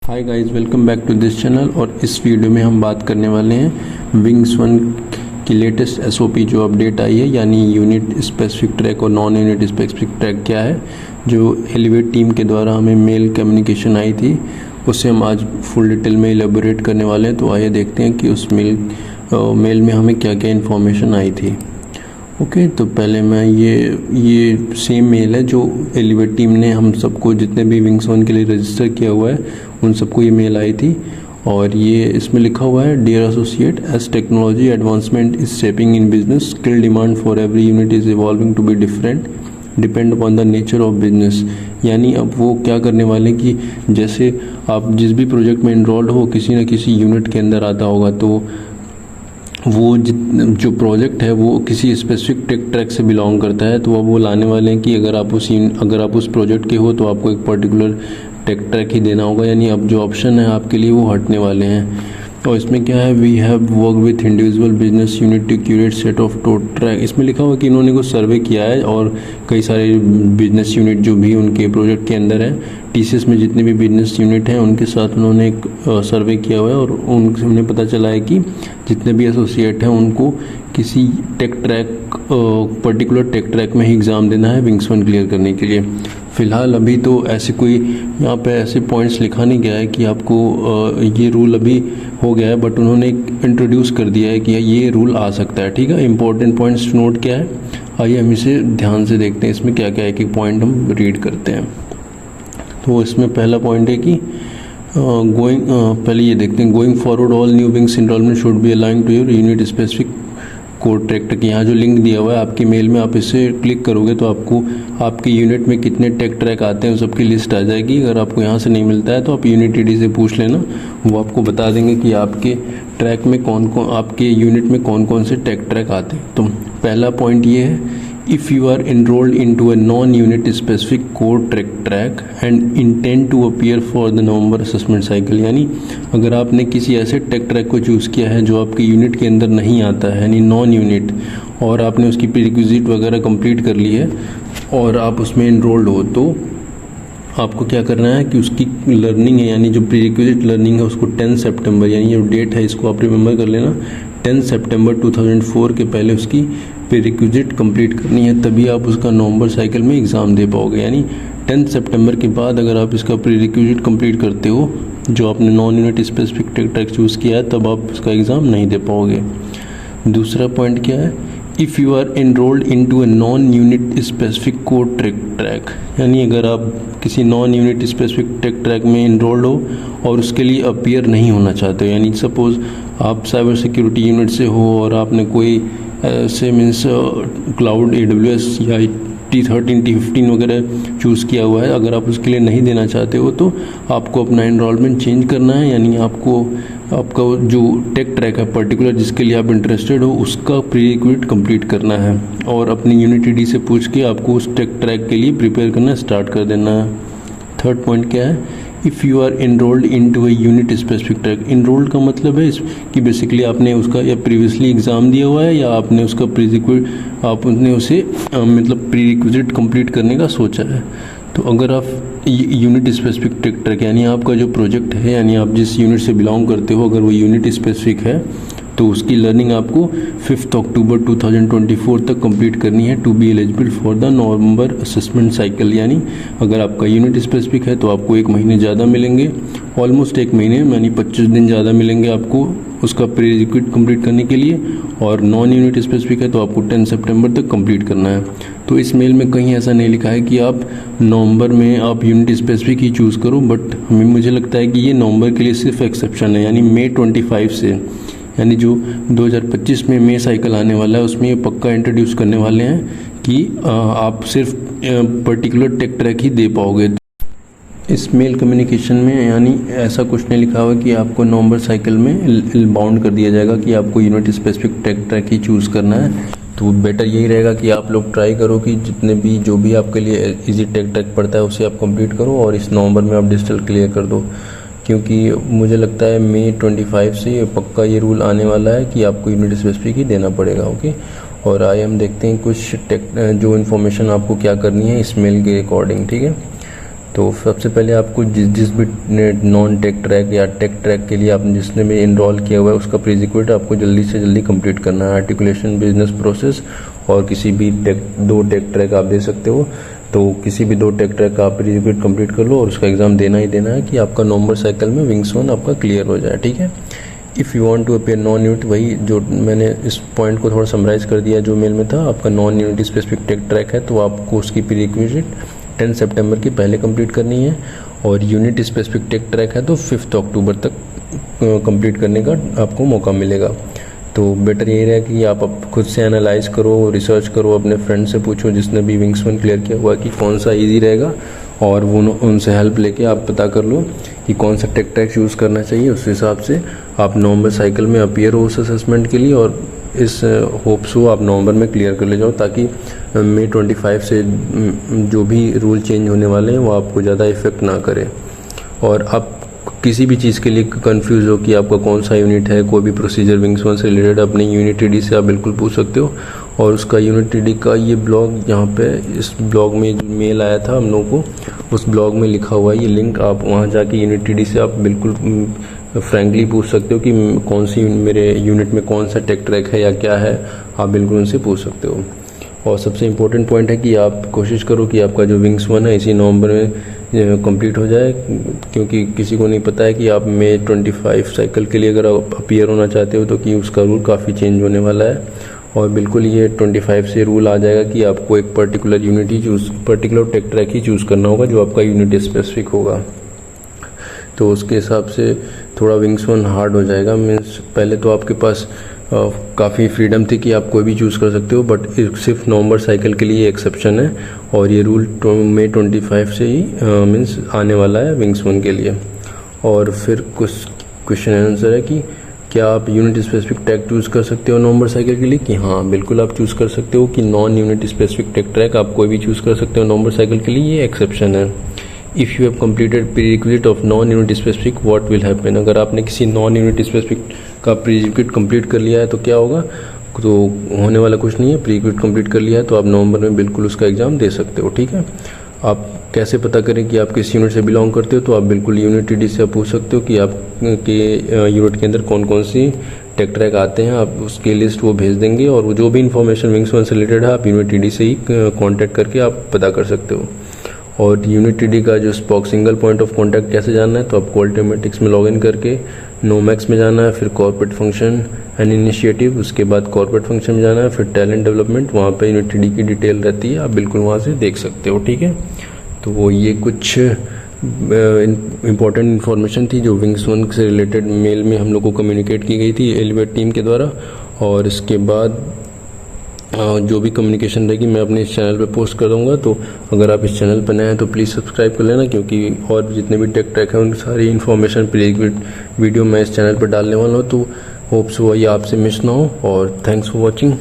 Hi guys, welcome back to this channel. और इस video में हम बात करने वाले हैं विंग्स वन की लेटेस्ट एसओपी जो अपडेट आई है, यानी यूनिट स्पेसिफिक ट्रैक और नॉन यूनिट स्पेसिफिक ट्रैक क्या है। जो एलिवेट टीम के द्वारा हमें मेल कम्युनिकेशन आई थी उससे हम आज फुल डिटेल में इलेबोरेट करने वाले हैं। तो आइए देखते हैं कि उस मेल में हमें क्या क्या इन्फॉर्मेशन आई थी। ओके, तो पहले मैं ये सेम मेल है जो एलिवेट टीम ने हम सबको, जितने भी विंग्स वन के लिए रजिस्टर किया हुआ है उन सबको ये मेल आई थी। और ये इसमें लिखा हुआ है, dear associate, as technology advancement is shaping in business, skill demand for every unit is evolving to be different, depend upon the nature of business. यानी अब वो क्या करने वाले हैं कि जैसे आप जिस भी प्रोजेक्ट में इनरोल्ड हो किसी न किसी यूनिट के अंदर आता होगा, तो वो जो प्रोजेक्ट है वो किसी स्पेसिफिक टेक ट्रैक से बिलोंग करता है। तो अब वो लाने वाले हैं कि अगर आप उस प्रोजेक्ट के हो तो आपको एक पर्टिकुलर टेक ट्रैक ही देना होगा। यानी अब जो ऑप्शन है आपके लिए वो हटने वाले हैं। और इसमें क्या है, we have work with individual business unit to curate set of two track. इसमें लिखा हुआ कि इन्होंने कुछ सर्वे किया है और कई सारे बिजनेस यूनिट जो भी उनके प्रोजेक्ट के अंदर है, टीसीएस में जितने भी बिजनेस यूनिट हैं उनके साथ उन्होंने एक सर्वे किया हुआ है। और उनसे उन्हें पता चला है कि जितने भी एसोसिएट हैं उनको किसी tech track, particular tech track में ही एग्ज़ाम देना है विंग्स वन क्लियर करने के लिए। फ़िलहाल अभी तो ऐसे कोई यहाँ पे ऐसे पॉइंट्स लिखा नहीं गया है कि आपको ये रूल अभी हो गया है, बट उन्होंने इंट्रोड्यूस कर दिया है कि ये रूल आ सकता है। ठीक है, इंपॉर्टेंट पॉइंट्स नोट क्या है, आइए हम इसे ध्यान से देखते हैं। इसमें क्या क्या एक एक पॉइंट हम रीड करते हैं। तो इसमें पहला पॉइंट है कि पहले ये देखते हैं, going forward all new Wings enrolment should be aligned to your unit specific code track track. यहाँ जो लिंक दिया हुआ है आपकी मेल में, आप इसे क्लिक करोगे तो आपको आपके यूनिट में कितने टेक ट्रैक आते हैं उन सबकी लिस्ट आ जाएगी। अगर आपको यहाँ से नहीं मिलता है तो आप यूनिट ईडी से पूछ लेना, वो आपको बता देंगे कि आपके ट्रैक में आपके यूनिट में कौन कौन से टेक ट्रैक आते हैं। तो पहला पॉइंट ये है, if you are enrolled into a non-unit specific core track and intend to appear for the November assessment cycle। यानी अगर आपने किसी ऐसे टेक ट्रैक को चूज़ किया है जो आपके यूनिट के अंदर नहीं आता है, यानी नॉन यूनिट, और आपने उसकी प्रीरिक्विजिट वगैरह कंप्लीट कर ली है और आप उसमें इनरोल्ड हो, तो आपको क्या करना है कि उसकी लर्निंग है, यानी जो प्रीरिक्विजिट लर्निंग है उसको 10 सितंबर, यानी जो डेट है इसको आप रिमेंबर कर लेना, 10 सितंबर 2004 के पहले उसकी प्रीरिक्विजिट कंप्लीट करनी है, तभी आप उसका नवंबर साइकिल में एग्ज़ाम दे पाओगे। यानी 10 सितंबर के बाद अगर आप इसका प्रीरिक्विजिट कंप्लीट करते हो, जो आपने non unit specific tech track choose किया है, तब आप उसका एग्ज़ाम नहीं दे पाओगे। दूसरा पॉइंट क्या है, if you are enrolled into a non unit specific code track, यानी अगर आप किसी non unit specific tech track में एनरोल्ड हो और उसके लिए अपीयर नहीं होना चाहते हो, यानी सपोज़ आप साइबर सिक्योरिटी यूनिट से हो और आपने कोई ऐसे मीन्स क्लाउड AWS या T13 T15 वगैरह चूज़ किया हुआ है, अगर आप उसके लिए नहीं देना चाहते हो तो आपको अपना एनरोलमेंट चेंज करना है। यानी आपका जो टेक ट्रैक है पर्टिकुलर जिसके लिए आप इंटरेस्टेड हो उसका प्रीरिक्विजिट कंप्लीट करना है और अपनी यूनिट ईडी से पूछ के आपको उस टेक ट्रैक के लिए प्रिपेयर करना स्टार्ट कर देना है। थर्ड पॉइंट क्या है, if you are enrolled into a unit specific track. Enrolled का मतलब है कि बेसिकली आपने उसका या प्रीवियसली एग्ज़ाम दिया हुआ है या आपने उसका आपने उसे मतलब प्रीरिक्विजिट कंप्लीट करने का सोचा है। तो अगर आप यूनिट स्पेसिफिक टेक ट्रैक, यानी आपका जो प्रोजेक्ट है, यानी आप जिस यूनिट से बिलोंग करते हो, अगर वो यूनिट स्पेसिफिक है तो उसकी लर्निंग आपको 5 अक्टूबर 2024 तक कंप्लीट करनी है to be eligible for the November assessment cycle. यानी अगर आपका यूनिट स्पेसिफिक है तो आपको 1 महीने ज़्यादा मिलेंगे, ऑलमोस्ट 1 महीने, यानी 25 दिन ज़्यादा मिलेंगे आपको उसका प्रीरिक्विजिट कंप्लीट करने के लिए। और नॉन यूनिट स्पेसिफिक है तो आपको 10 सितंबर तक कंप्लीट करना है। तो इस मेल में कहीं ऐसा नहीं लिखा है कि आप नवंबर में आप यूनिट स्पेसिफिक ही चूज़ करो, बट मुझे लगता है कि ये नवंबर के लिए सिर्फ एक्सेप्शन है। यानी मई 25 से, यानी जो 2025 में मई साइकिल आने वाला है उसमें ये पक्का इंट्रोड्यूस करने वाले हैं कि आप सिर्फ पर्टिकुलर टेक ट्रैक ही दे पाओगे। इस मेल कम्युनिकेशन में यानी ऐसा कुछ नहीं लिखा हुआ कि आपको नवंबर साइकिल में बाउंड कर दिया जाएगा कि आपको यूनिट स्पेसिफिक टेक ट्रैक ही चूज़ करना है। तो बेटर यही रहेगा कि आप लोग ट्राई करो कि जो भी आपके लिए इजी टेक ट्रैक पड़ता है उसे आप कंप्लीट करो और इस नवंबर में आप डिजिटल क्लियर कर दो, क्योंकि मुझे लगता है मई 25 से पक्का ये रूल आने वाला है कि आपको यूनिट स्पेसिफिक ही देना पड़ेगा। ओके, और आइए हम देखते हैं कुछ जो इन्फॉर्मेशन आपको क्या करनी है इस मेल के अकॉर्डिंग। ठीक है, तो सबसे पहले आपको जिस भी नॉन टेक ट्रैक या टेक ट्रैक के लिए आपने जिसने भी इनरोल किया हुआ है उसका प्रीरिक्विजिट आपको जल्दी से जल्दी कंप्लीट करना है। आर्टिकुलेशन, बिजनेस प्रोसेस और किसी भी दो टेक ट्रैक आप दे सकते हो। तो किसी भी 2 टेक ट्रैक का आप प्रीरिक्विजिट कंप्लीट कर लो और उसका एग्ज़ाम देना ही देना है कि आपका नवंबर साइकिल में विंग्स 1 आपका क्लियर हो जाए, ठीक है। If you want to appear non unit, वही जो मैंने इस पॉइंट को थोड़ा समराइज कर दिया जो मेल में था, आपका non unit specific tech track है तो आपको उसकी प्रीरिक्विजिट 10 सितंबर के पहले कंप्लीट करनी है, और यूनिट स्पेसिफिक टेक ट्रैक है तो 5 अक्टूबर तक कंप्लीट करने का आपको मौका मिलेगा। तो बेटर यही रहेगा कि आप खुद से एनालाइज करो, रिसर्च करो, अपने फ्रेंड से पूछो जिसने भी विंग्स 1 क्लियर किया हुआ कि कौन सा ईजी रहेगा, और वो उनसे हेल्प लेके आप पता कर लो कि कौन सा टेक ट्रैक यूज़ करना चाहिए। उस हिसाब से आप नवंबर साइकिल में अपीयर हो उस असेसमेंट के लिए, और इस होप्स हो आप नवंबर में क्लियर कर ले जाओ, ताकि मई 25 से जो भी रूल चेंज होने वाले हैं वो आपको ज़्यादा इफेक्ट ना करे। और आप किसी भी चीज़ के लिए कंफ्यूज हो कि आपका कौन सा यूनिट है, कोई भी प्रोसीजर विंग्स 1 से रिलेटेड अपने यूनिट टीडी से आप बिल्कुल पूछ सकते हो। और उसका यूनिट टीडी का ये ब्लॉग, यहाँ पे इस ब्लॉग में जो मेल आया था हम लोगों को, उस ब्लॉग में लिखा हुआ है ये लिंक, आप वहाँ जाके यूनिट टीडी से आप बिल्कुल फ्रैंकली पूछ सकते हो कि कौन सी मेरे यूनिट में कौन सा टेक ट्रैक है या क्या है, आप बिल्कुल उनसे पूछ सकते हो। और सबसे इम्पोर्टेंट पॉइंट है कि आप कोशिश करो कि आपका जो विंग्स 1 है इसी नवंबर में कंप्लीट हो जाए, क्योंकि किसी को नहीं पता है कि आप मई 25 साइकिल के लिए अगर आप अपीयर होना चाहते हो तो कि उसका रूल काफ़ी चेंज होने वाला है। और बिल्कुल ये 25 से रूल आ जाएगा कि आपको एक पर्टिकुलर यूनिट ही पर्टिकुलर टेक ट्रैक ही चूज़ करना होगा जो आपका यूनिट स्पेसिफिक होगा। तो उसके हिसाब से थोड़ा विंग्स 1 हार्ड हो जाएगा। मीन्स पहले तो आपके पास काफ़ी फ्रीडम थी कि आप कोई भी चूज़ कर सकते हो, बट सिर्फ नवंबर साइकिल के लिए एक्सेप्शन है, और ये रूल मई 25 से ही मीन्स आने वाला है विंग्स 1 के लिए। और फिर कुछ क्वेश्चन आंसर है कि क्या आप यूनिट स्पेसिफिक ट्रैक चूज़ कर सकते हो नवंबर साइकिल के लिए, कि हाँ बिल्कुल आप चूज़ कर सकते हो, कि non unit specific tech track आप कोई भी चूज़ कर सकते हो नवंबर साइकिल के लिए, ये एक्सेप्शन है। If you have completed prerequisite of non unit specific what will happen, अगर आपने किसी नॉन यूनिट स्पेसिफिक का प्रीरिक्विजिट कंप्लीट कर लिया है तो क्या होगा, तो होने वाला कुछ नहीं है। प्रीरिक्विजिट कंप्लीट कर लिया है तो आप नवंबर में बिल्कुल उसका एग्ज़ाम दे सकते हो, ठीक है। आप कैसे पता करें कि आप किस यूनिट से बिलोंग करते हो, तो आप बिल्कुल यूनिट टीडी से आप पूछ सकते हो कि आपके यूनिट के अंदर कौन कौन सी टेक ट्रैक आते हैं, आप उसकी लिस्ट वो भेज देंगे, और वो जो भी इन्फॉर्मेशन विंग्स 1 से रिलेटेड है आप यूनिट टीडी से ही कॉन्टैक्ट करके आप पता कर सकते हो। और यूनिट टीडी का जो spoke single point of contact कैसे जानना है, तो आपको अल्टीमेटिक्स में लॉगिन करके नोमैक्स में जाना है, फिर कॉर्पोरेट फंक्शन एंड इनिशिएटिव, उसके बाद कॉर्पोरेट फंक्शन में जाना है, फिर टैलेंट डेवलपमेंट, वहाँ पे यूनिट टीडी की डिटेल रहती है, आप बिल्कुल वहाँ से देख सकते हो, ठीक है। तो ये कुछ इम्पॉर्टेंट इन्फॉर्मेशन थी जो विंग्स 1 से रिलेटेड मेल में हम लोग को कम्युनिकेट की गई थी एलिवेट टीम के द्वारा। और इसके बाद जो भी कम्युनिकेशन रहेगी मैं अपने इस चैनल पे पोस्ट कर दूँगा। तो अगर आप इस चैनल पर नए हैं तो प्लीज़ सब्सक्राइब कर लेना, क्योंकि और जितने भी टेक ट्रैक हैं उनकी सारी इन्फॉर्मेशन प्रीरिक्विजिट वीडियो मैं इस चैनल पर डालने वाला हूँ। तो होप्स हुआ ये आपसे मिस ना हो, और थैंक्स फॉर वॉचिंग।